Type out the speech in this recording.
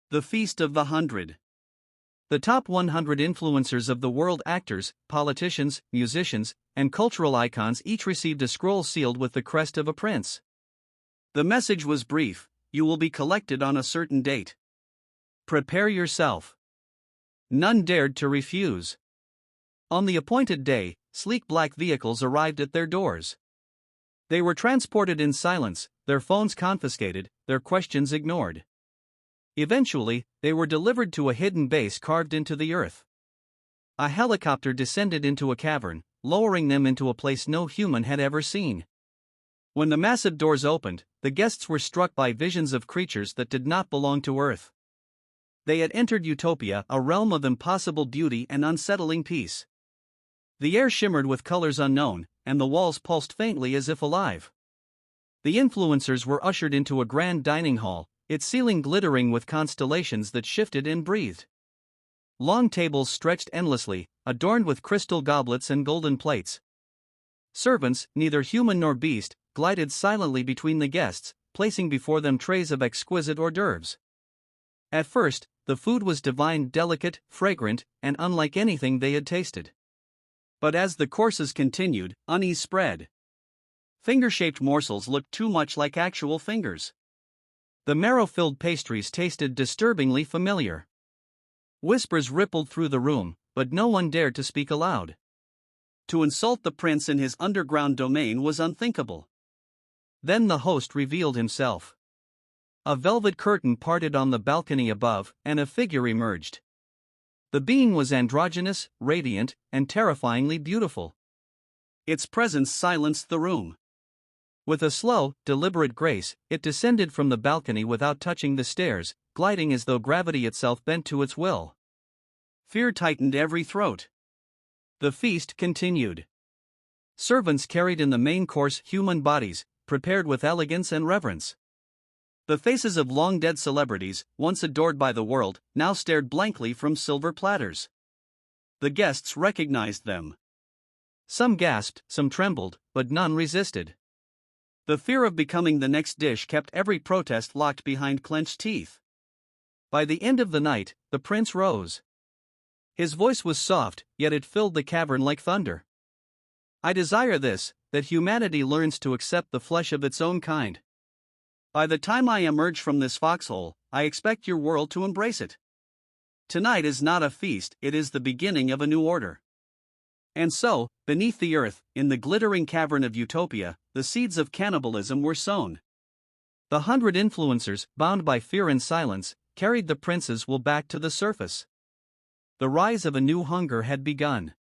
The Feast of the 100. The top 100 influencers of the world, actors, politicians, musicians, and cultural icons, each received a scroll sealed with the crest of a prince. The message was brief: you will be collected on a certain date. Prepare yourself. None dared to refuse. On the appointed day, sleek black vehicles arrived at their doors. They were transported in silence, their phones confiscated, their questions ignored. Eventually, they were delivered to a hidden base carved into the earth. A helicopter descended into a cavern, lowering them into a place no human had ever seen. When the massive doors opened, the guests were struck by visions of creatures that did not belong to Earth. They had entered Utopia, a realm of impossible beauty and unsettling peace. The air shimmered with colors unknown, and the walls pulsed faintly as if alive. The influencers were ushered into a grand dining hall, its ceiling glittering with constellations that shifted and breathed. Long tables stretched endlessly, adorned with crystal goblets and golden plates. Servants, neither human nor beast, glided silently between the guests, placing before them trays of exquisite hors d'oeuvres. At first, the food was divine, delicate, fragrant, and unlike anything they had tasted. But as the courses continued, unease spread. Finger-shaped morsels looked too much like actual fingers. The marrow-filled pastries tasted disturbingly familiar. Whispers rippled through the room, but no one dared to speak aloud. To insult the prince in his underground domain was unthinkable. Then the host revealed himself. A velvet curtain parted on the balcony above, and a figure emerged. The being was androgynous, radiant, and terrifyingly beautiful. Its presence silenced the room. With a slow, deliberate grace, it descended from the balcony without touching the stairs, gliding as though gravity itself bent to its will. Fear tightened every throat. The feast continued. Servants carried in the main course human bodies, prepared with elegance and reverence. The faces of long-dead celebrities, once adored by the world, now stared blankly from silver platters. The guests recognized them. Some gasped, some trembled, but none resisted. The fear of becoming the next dish kept every protest locked behind clenched teeth. By the end of the night, the prince rose. His voice was soft, yet it filled the cavern like thunder. I desire this, that humanity learns to accept the flesh of its own kind. By the time I emerge from this foxhole, I expect your world to embrace it. Tonight is not a feast, it is the beginning of a new order. And so, beneath the earth, in the glittering cavern of Utopia, the seeds of cannibalism were sown. The 100 influencers, bound by fear and silence, carried the prince's will back to the surface. The rise of a new hunger had begun.